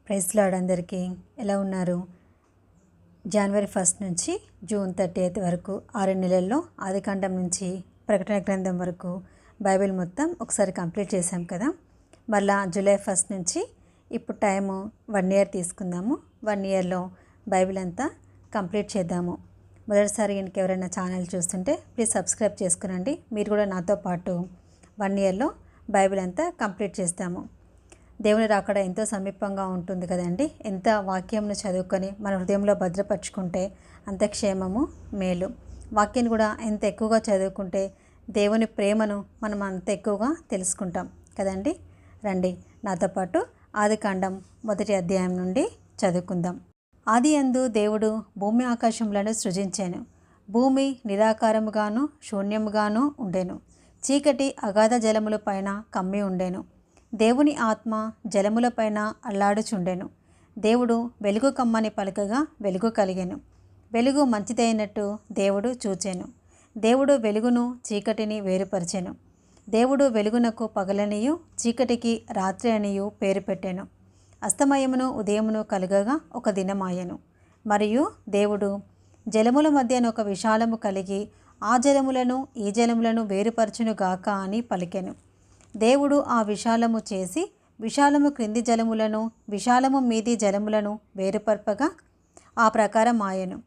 Praise lord అందరికీ ఎలా ఉన్నారు? జనవరి 1 నుంచి జూన్ 30 వరకు 6 నెలల్లో ఆదికాండం నుంచి ప్రకటన గ్రంథం వరకు బైబిల్ మొత్తం ఒకసారి కంప్లీట్ చేశాం కదా. మళ్ళా జూలై 1 నుంచి ఇప్పుడు టైము 1 ఇయర్ తీసుకుందాము. 1 ఇయర్లో బైబిల్ అంతా కంప్లీట్ చేద్దాము. మొదటిసారి ఇంకెవరైనా ఛానల్ చూస్తుంటే ప్లీజ్ సబ్స్క్రైబ్ చేసుకునండి. మీరు కూడా నాతో పాటు 1 ఇయర్లో బైబిల్ అంతా కంప్లీట్ చేస్తాము. దేవుని రాకడ ఎంతో సమీపంగా ఉంటుంది కదండి. ఎంత వాక్యంను చదువుకొని మన హృదయంలో భద్రపరుచుకుంటే అంత క్షేమము మేలు. వాక్యాన్ని కూడా ఎంత ఎక్కువగా చదువుకుంటే దేవుని ప్రేమను మనం అంత ఎక్కువగా తెలుసుకుంటాం కదండి. రండి నాతో పాటు ఆదికాండం 1వ అధ్యాయం నుండి చదువుకుందాం. ఆదియందు దేవుడు భూమి ఆకాశములను సృజించాను. భూమి నిరాకారముగాను శూన్యముగాను ఉండెను. చీకటి అగాధ జలముల పైన కమ్మి ఉండెను. దేవుని ఆత్మ జలములపైన అల్లాడుచుండెను. దేవుడు వెలుగు కమ్మని పలకగా వెలుగు కలిగెను. వెలుగు మంచిదైనట్టు దేవుడు చూచెను. దేవుడు వెలుగును చీకటిని వేరుపరిచెను. దేవుడు వెలుగునకు పగలనియు చీకటికి రాత్రి అనియు పేరు పెట్టెను. అస్తమయమును ఉదయమును కలుగగా ఒక దినమాయెను. మరియు దేవుడు జలముల మధ్యన ఒక విశాలము కలిగి ఆ జలములను ఈ జలములను వేరుపరచునుగాక అని పలికెను. దేవుడు ఆ విశాలము చేసి విశాలము క్రింది జలములను విశాలము మీది జలములను వేరుపరపగా ఆ ప్రకారం ఆయను.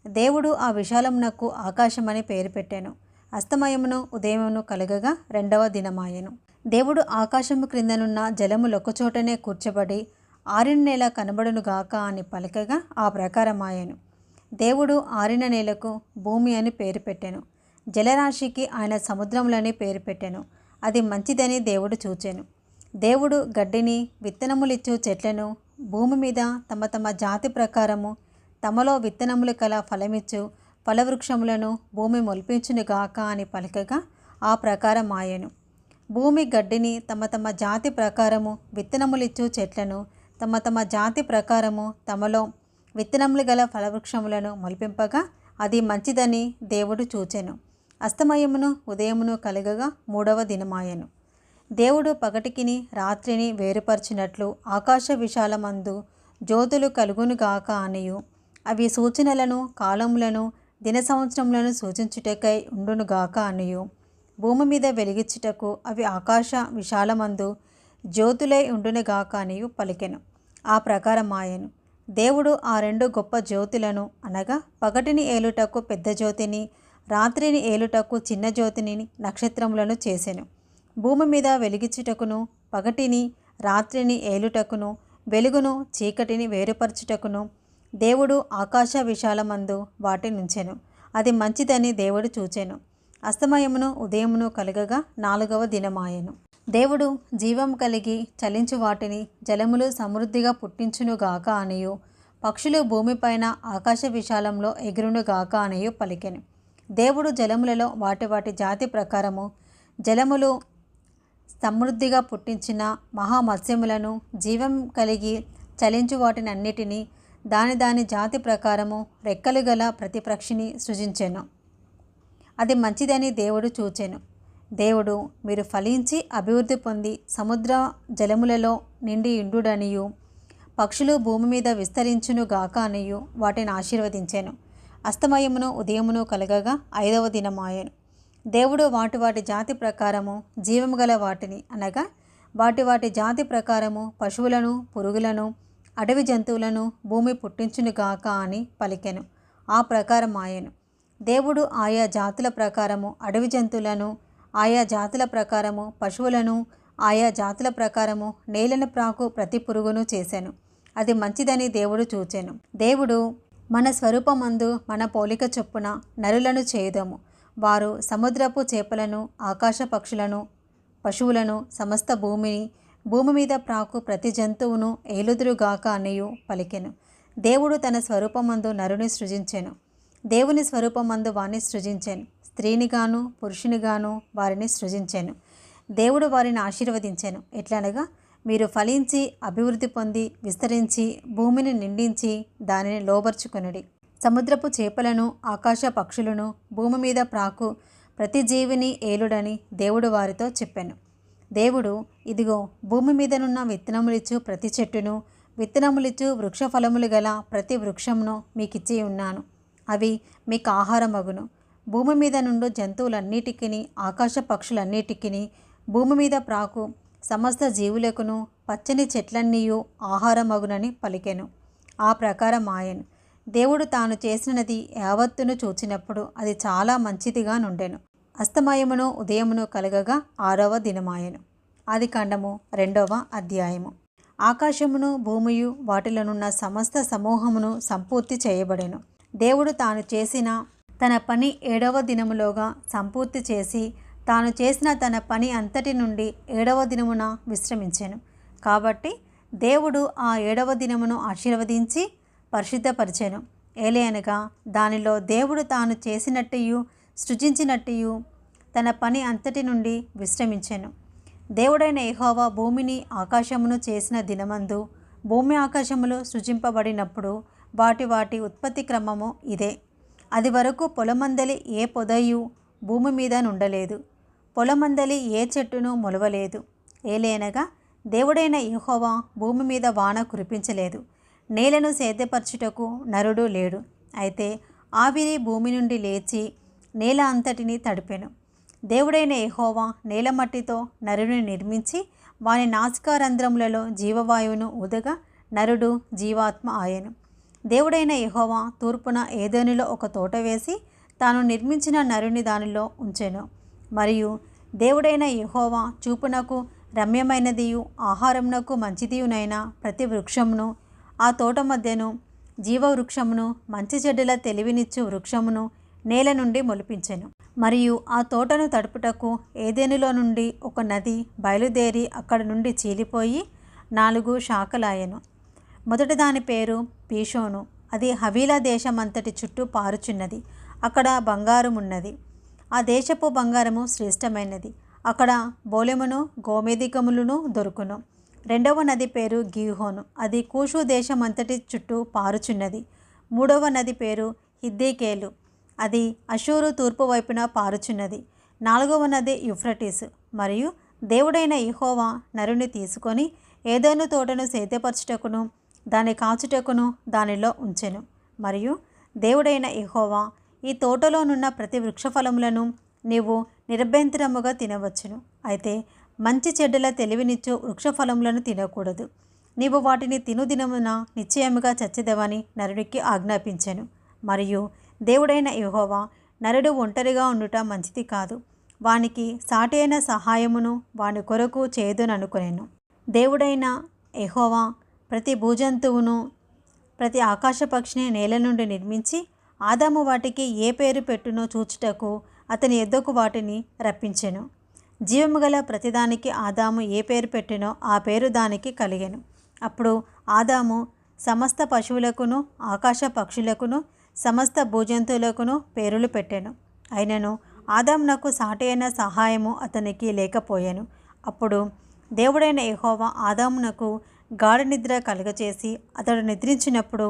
దేవుడు ఆ విశాలమునకు ఆకాశమని పేరు పెట్టెను. అస్తమయమును ఉదయమును కలగగా 2వ దినమాయెను. దేవుడు ఆకాశము క్రిందనున్న జలములొకచోటనే కూర్చబడి ఆరిన నేల కనబడునుగాక అని పలకగా ఆ ప్రకారం ఆయను. దేవుడు ఆరిన నేలకు భూమి అని పేరు పెట్టెను. జలరాశికి ఆయన సముద్రములని పేరు పెట్టెను. అది మంచిదని దేవుడు చూచెను. దేవుడు గడ్డిని విత్తనములిచ్చు చెట్లను భూమి మీద తమ తమ జాతి ప్రకారము తమలో విత్తనములు కల ఫలమిచ్చు ఫలవృక్షములను భూమి మొలిపించునుగాక అని పలకగా ఆ ప్రకారం ఆయను. భూమి గడ్డిని తమ తమ జాతి ప్రకారము విత్తనములిచ్చు చెట్లను తమ తమ జాతి ప్రకారము తమలో విత్తనములు గల ఫలవృక్షములను మొలిపింపగా అది మంచిదని దేవుడు చూచెను. అస్తమయమును ఉదయమును కలగగా 3వ దినమాయెను. దేవుడు పగటికిని రాత్రిని వేరుపరిచినట్లు ఆకాశ విశాలమందు జ్యోతులు కలుగునుగాక అనియు అవి సూచనలను కాలములను దిన సంవత్సరములను సూచించుటకై ఉండునుగాక అనియు భూమి మీద వెలిగించుటకు అవి ఆకాశ విశాలమందు జ్యోతులై ఉండునుగాక అనియు పలికెను. ఆ ప్రకారం ఆయను. దేవుడు ఆ 2 గొప్ప జ్యోతులను అనగా పగటిని ఏలుటకు పెద్ద జ్యోతిని రాత్రిని ఏలుటకు చిన్న జ్యోతిని నక్షత్రములను చేసెను. భూమి మీద వెలిగించుటకును పగటిని రాత్రిని ఏలుటకును వెలుగును చీకటిని వేరుపరచుటకును దేవుడు ఆకాశ విశాలమందు వాటినుంచెను. అది మంచిదని దేవుడు చూచెను. అస్తమయమును ఉదయమును కలగగా 4వ దినమాయెను. దేవుడు జీవం కలిగి చలించు వాటిని జలములు సమృద్ధిగా పుట్టించునుగాక అనియు పక్షులు భూమిపైన ఆకాశ విశాలంలో ఎగురునుగాక అనియు పలికెను. దేవుడు జలములలో వాటి వాటి జాతి ప్రకారము జలములు సమృద్ధిగా పుట్టించిన మహామత్స్యములను జీవం కలిగి చలించు వాటిని అన్నిటినీ దాని దాని జాతి ప్రకారము రెక్కలు గల ప్రతి పక్షిని సృజించెను. అది మంచిదని దేవుడు చూచెను. దేవుడు మీరు ఫలించి అభివృద్ధి పొంది సముద్ర జలములలో నిండి ఇండుడనియు పక్షులు భూమి మీద విస్తరించునుగాక అనియు వాటిని ఆశీర్వదించెను. అస్తమయమును ఉదయమును కలగగా 5వ దినమాయెను. దేవుడు వాటి వాటి జాతి ప్రకారము జీవము గల వాటిని అనగా వాటి వాటి జాతి ప్రకారము పశువులను పురుగులను అడవి జంతువులను భూమి పుట్టించునుగాక అని పలికెను. ఆ ప్రకారం ఆయను. దేవుడు ఆయా జాతుల ప్రకారము అడవి జంతువులను ఆయా జాతుల ప్రకారము పశువులను ఆయా జాతుల ప్రకారము నేలను ప్రాకు ప్రతి పురుగును చేశాను. అది మంచిదని దేవుడు చూచెను. దేవుడు మన స్వరూపమందు మన పోలిక చొప్పున నరులను చేయుదము. వారు సముద్రపు చేపలను ఆకాశ పక్షులను పశువులను సమస్త భూమి మీద ప్రాకు ప్రతి జంతువును ఏలుదురుగాక అనియు పలికెను. దేవుడు తన స్వరూపమందు నరుని సృజించెను. దేవుని స్వరూపమందు వారిని సృజించెను. స్త్రీనిగాను పురుషునిగాను వారిని సృజించెను. దేవుడు వారిని ఆశీర్వదించెను. ఎట్లనగా మీరు ఫలించి అభివృద్ధి పొంది విస్తరించి భూమిని నిండించి దానిని లోబర్చుకొనుడి. సముద్రపు చేపలను ఆకాశ పక్షులను భూమి మీద ప్రాకు ప్రతి జీవిని ఏలుడని దేవుడు వారితో చెప్పెను. దేవుడు ఇదిగో భూమి మీదనున్న విత్తనములిచ్చు ప్రతి చెట్టును విత్తనములిచ్చు వృక్ష ఫలములు గల ప్రతి వృక్షమును మీకిచ్చి ఉన్నాను. అవి మీకు ఆహారమగును. భూమి మీద నుండు జంతువులన్నిటికీ, ఆకాశ పక్షులన్నిటికీ, భూమి మీద ప్రాకు సమస్త జీవులకును పచ్చని చెట్లన్నీయు ఆహారమగునని పలికెను. ఆ ప్రకారం ఆయను. దేవుడు తాను చేసినది యావత్తును చూచినప్పుడు అది చాలా మంచిదిగా నుండెను. అస్తమయమును ఉదయమును కలగగా 6వ దినమాయెను. ఆదికాండము 2వ అధ్యాయము. ఆకాశమును భూమియు వాటిలోనున్న సమస్త సమూహమును సంపూర్తి చేయబడెను. దేవుడు తాను చేసిన తన పని 7వ దినములోగా సంపూర్తి చేసి తాను చేసిన తన పని అంతటి నుండి 7వ దినమున విశ్రమించెను. కాబట్టి దేవుడు ఆ 7వ దినమును ఆశీర్వదించి పరిశుద్ధపరిచెను. ఏలయనగా దానిలో దేవుడు తాను చేసినట్టు సృజించినట్టు తన పని అంతటి నుండి విశ్రమించెను. దేవుడైన యెహోవా భూమిని ఆకాశమును చేసిన దినమందు భూమి ఆకాశములు సృజింపబడినప్పుడు వాటి ఉత్పత్తి క్రమము ఇదే. అది వరకు పొలమందలి ఏ పొదయు భూమి మీద నుండలేదు, పొలమందలి ఏ చెట్టును మొలవలేదు. ఏలేనగా దేవుడైన యెహోవా భూమి మీద వాన కురిపించలేదు, నేలను సేద్యపరచుటకు నరుడు లేడు. అయితే ఆవిరి భూమి నుండి లేచి నేల అంతటిని తడిపెను. దేవుడైన యెహోవా నేల మట్టితో నరుని నిర్మించి వాని నాసికారంధ్రములలో జీవవాయువును ఊదగా నరుడు జీవాత్మ ఆయెను. దేవుడైన యెహోవా తూర్పున ఏదెనులో ఒక తోట వేసి తాను నిర్మించిన నరుని దానిలో ఉంచెను. మరియు దేవుడైన యెహోవా చూపునకు రమ్యమైనదియు ఆహారమునకు మంచిదియునైన ప్రతి వృక్షమును, ఆ తోట మధ్యను జీవవృక్షమును, మంచి చెడ్డల తెలివినిచ్చు వృక్షమును నేల నుండి మొలిపించెను. మరియు ఆ తోటను తడుపుటకు ఏదెనులో నుండి ఒక నది బయలుదేరి అక్కడి నుండి చీలిపోయి 4 శాఖలాయెను. మొదటి దాని పేరు పీషోను. అది హవీలా దేశమంతటి చుట్టూ పారుచున్నది. అక్కడ బంగారమున్నది. ఆ దేశపు బంగారము శ్రేష్టమైనది. అక్కడ బోలెమును గోమేధికములను దొరుకును. 2వ నది పేరు గీహోను. అది కూషు దేశమంతటి చుట్టూ పారుచున్నది. 3వ నది పేరు హిద్దెకేలు. అది అషూరు తూర్పు వైపున పారుచున్నది. 4వ నది యూఫ్రటీసు. మరియు దేవుడైన యెహోవా నరుని తీసుకొని ఏదెను తోటను సేద్యపరచుటకును దాని కాచుటకును దానిలో ఉంచెను. మరియు దేవుడైన యెహోవా ఈ తోటలోనున్న ప్రతి వృక్షఫలములను నీవు నిరభ్యంతరముగా తినవచ్చును. అయితే మంచి చెడ్డల తెలివినిచ్చు వృక్షఫలములను తినకూడదు. నీవు వాటిని తిను దినమున నిశ్చయముగా చచ్చెదవని నరునికి ఆజ్ఞాపించెను. మరియు దేవుడైన యెహోవా నరుడు ఒంటరిగా ఉండుట మంచిది కాదు, వానికి సాటి అయిన సహాయమును వాని కొరకు చేదుననుకొనెను. దేవుడైన యెహోవా ప్రతి భూజంతువును ప్రతి ఆకాశ పక్షిని నేల నుండి నిర్మించి ఆదాము వాటికి ఏ పేరు పెట్టునో చూచుటకు అతని యొద్దకు వాటిని రప్పించెను. జీవము గల ప్రతిదానికి ఆదాము ఏ పేరు పెట్టెనో ఆ పేరు దానికి కలిగెను. అప్పుడు ఆదాము సమస్త పశువులకును ఆకాశ పక్షులకును సమస్త భూజంతువులకును పేరులు పెట్టెను. అయినను ఆదామునకు సాటి అయిన సహాయము అతనికి లేకపోయెను. అప్పుడు దేవుడైన యెహోవా ఆదామునకు గాఢ నిద్ర కలుగచేసి అతడు నిద్రించినప్పుడు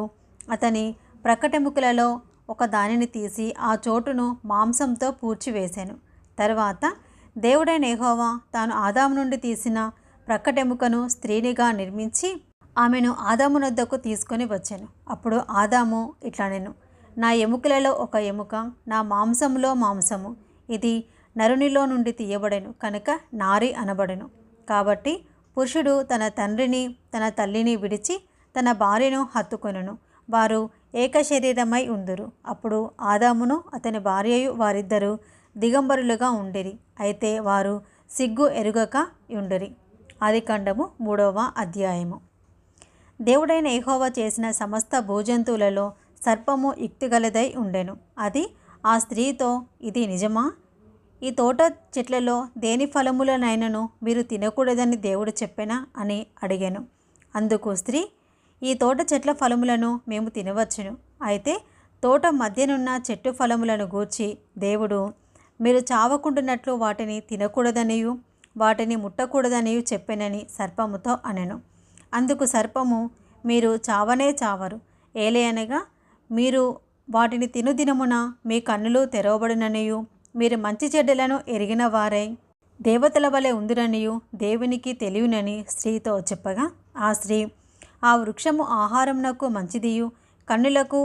అతని ప్రక్కటెముకలలో ఒక దానిని తీసి ఆ చోటును మాంసంతో పూడ్చివేశాను. తర్వాత దేవుడైన యెహోవా తాను ఆదాము నుండి తీసిన ప్రక్కటెముకను స్త్రీనిగా నిర్మించి ఆమెను ఆదాము నొద్దకు తీసుకొని వచ్చాను. అప్పుడు ఆదాము ఇట్లనెను, నా ఎముకలలో ఒక ఎముక, నా మాంసములో మాంసము. ఇది నరునిలో నుండి తీయబడెను కనుక నారి అనబడెను. కాబట్టి పురుషుడు తన తండ్రిని తన తల్లిని విడిచి తన భార్యను హత్తుకొనును, వారు ఏక శరీరమై ఉందురు. అప్పుడు ఆదామును అతని భార్యయు వారిద్దరూ దిగంబరులుగా ఉండిరి. అయితే వారు సిగ్గు ఎరుగక ఉండిరి. ఆదికాండము 3వ అధ్యాయము. దేవుడైన యెహోవా చేసిన సమస్త భూజంతువులలో సర్పము యుక్తిగలదై ఉండెను. అది ఆ స్త్రీతో, ఇది నిజమా? ఈ తోట చెట్లలో దేని ఫలములనైనను మీరు తినకూడదని దేవుడు చెప్పెనా అని అడిగాను. అందుకు స్త్రీ, ఈ తోట చెట్ల ఫలములను మేము తినవచ్చును. అయితే తోట మధ్యనున్న చెట్టు ఫలములను గూర్చి దేవుడు మీరు చావకుండునట్లు వాటిని తినకూడదనియు వాటిని ముట్టకూడదనియు చెప్పెనని సర్పముతో అనెను. అందుకు సర్పము, మీరు చావనే చావరు, ఏలయనగా మీరు వాటిని తినుదినమున మీ కన్నులు తెరవబడుననియు మీరు మంచి చెడ్డలను ఎరిగిన వారై దేవతల వలె ఉందురనియు దేవునికి తెలియనని స్త్రీతో చెప్పగా ఆ స్త్రీ, ఆ వృక్షము ఆహారమునకు మంచిదియు, కన్నులకు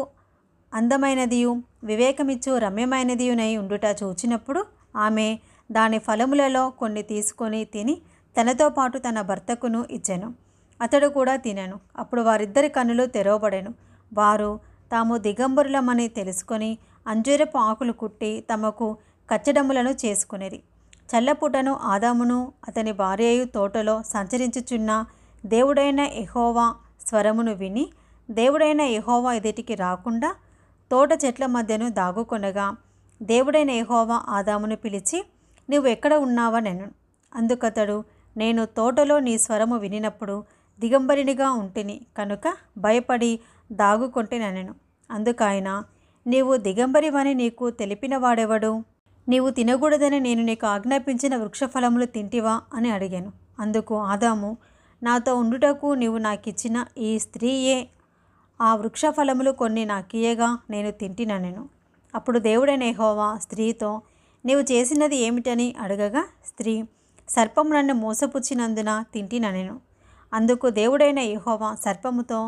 అందమైనదియు, వివేకమిచ్చు రమ్యమైనదియునై ఉండుట చూచినప్పుడు ఆమె దాని ఫలములలో కొన్ని తీసుకొని తిని తనతో పాటు తన భర్తకును ఇచ్చెను. అతడు కూడా తినెను. అప్పుడు వారిద్దరి కన్నులు తెరవబడెను. వారు తాము దిగంబరులమని తెలుసుకొని అంజూరపు ఆకులు కుట్టి తమకు కచ్చడములను చేసుకునేది. చల్లపుటను ఆదామును అతని భార్యయు తోటలో సంచరించుచున్న దేవుడైన యెహోవా స్వరమును విని దేవుడైన యెహోవా ఎదుటికి రాకుండా తోట చెట్ల మధ్యను దాగుకొనగా దేవుడైన యెహోవా ఆదామును పిలిచి, నీవు ఎక్కడ ఉన్నావనెను. అందుకతడు, నేను తోటలో నీ స్వరము వినినప్పుడు దిగంబరినిగా ఉంటిని కనుక భయపడి దాగుకొంటినెను. అందుకాయన, నీవు దిగంబరివని నీకు తెలిపిన వాడెవడు? నీవు తినకూడదని నేను నీకు ఆజ్ఞాపించిన వృక్షఫలములు తింటివా అని అడిగాను. అందుకు ఆదాము, నాతో ఉండుటకు నీవు నాకిచ్చిన ఈ స్త్రీయే ఆ వృక్షఫలములు కొన్ని నాకియగా నేను తింటినెను. అప్పుడు దేవుడైన యెహోవా స్త్రీతో, నీవు చేసినది ఏమిటని అడగగా స్త్రీ, సర్పము నన్ను మోసపుచ్చినందున తింటినెను. అందుకు దేవుడైన యెహోవా సర్పముతో,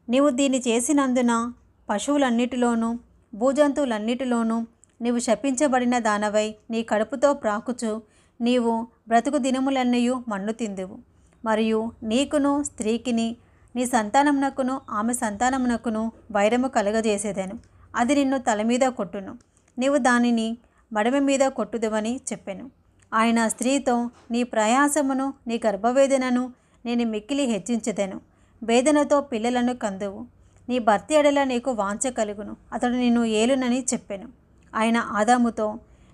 నీవు దీన్ని చేసినందున పశువులన్నిటిలోనూ భూజంతువులన్నిటిలోనూ నీవు శపించబడిన దానవై నీ కడుపుతో ప్రాకుచు నీవు బ్రతుకు దినములన్నయు మన్ను తిందువు. మరియు నీకును స్త్రీకిని నీ సంతానమునకును ఆమె సంతానమునకును వైరము కలుగజేసేదను. అది నిన్ను తల మీద కొట్టును, నీవు దానిని మడమ మీద కొట్టుదువని చెప్పెను. ఆయన స్త్రీతో, నీ ప్రయాసమును నీ గర్భవేదనను నేను మిక్కిలి హెచ్చించెదను. వేదనతో పిల్లలను కందువు. నీ భర్త ఎడల నీకు వాంఛ కలుగును, అతడు నిన్ను ఏలునని చెప్పెను. ఆయన ఆదాముతో,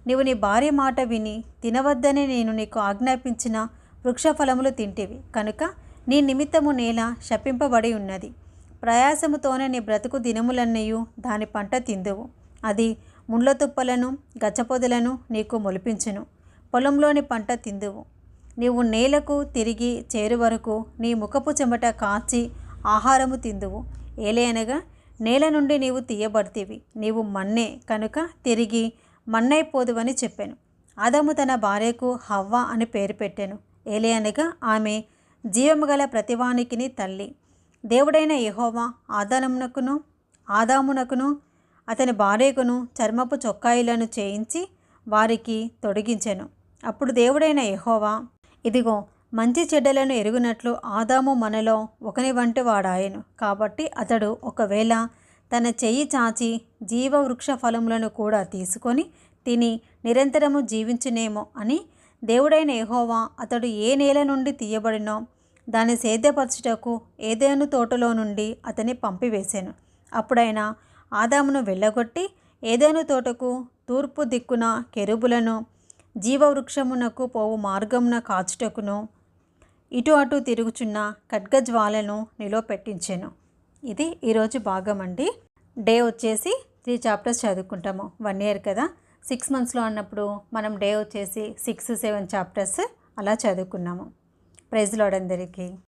నీవు నీ భార్య మాట విని తినవద్దని నేను నీకు ఆజ్ఞాపించిన వృక్షఫలములు తింటివి కనుక నీ నిమిత్తము నేల శపింపబడి ఉన్నది. ప్రయాసముతోనే నీ బ్రతుకు దినములన్నయు దాని పంట తిందువు. అది ముండ్ల తుప్పలను గచ్చపొదలను నీకు మొలిపించును. పొలంలోని పంట తిందువు. నీవు నేలకు తిరిగి చేరు వరకు నీ ముఖపు చెమట కాచి ఆహారము తిందువు. ఏలయనగా నేల నుండి నీవు తీయబడితివి, నీవు మన్నే కనుక తిరిగి మన్నైపోదువని చెప్పాను. ఆదాము తన భార్యకు హవ్వ అని పేరు పెట్టెను. ఏలయనగా ఆమె జీవము గల ప్రతివానికిని తల్లి. దేవుడైన యెహోవా ఆదామునకును అతని భార్యకును చర్మపు చొక్కాయిలను చేయించి వారికి తొడిగించెను. అప్పుడు దేవుడైన యెహోవా, ఇదిగో, మంచి చెడ్డలను ఎరుగునట్లు ఆదాము మనలో ఒకని వంటి వాడాయెను. కాబట్టి అతడు ఒకవేళ తన చెయ్యి చాచి జీవవృక్ష ఫలములను కూడా తీసుకొని తిని నిరంతరము జీవించునేమో అని దేవుడైన యెహోవా అతడు ఏ నేల నుండి తీయబడినో దాన్ని సేద్యపరచుటకు ఏదెను తోటలో నుండి అతన్ని పంపివేశాను. అప్పుడైన ఆదామును వెళ్ళగొట్టి ఏదెను తోటకు తూర్పు దిక్కున కెరూబులను జీవవృక్షమునకు పోవు మార్గమున కాచుటకును ఇటు అటు తిరుగుచున్న ఖడ్గజ్వాలను నిలవపెట్టించెను. ఇది ఈరోజు భాగం అండి. డే వచ్చేసి 3 చాప్టర్స్ చదువుకుంటాము. 1 year కదా, 6 monthsలో అన్నప్పుడు మనం డే వచ్చేసి 6-7 చాప్టర్స్ అలా చదువుకున్నాము. ప్రైజ్ లార్డ్ అందరికీ.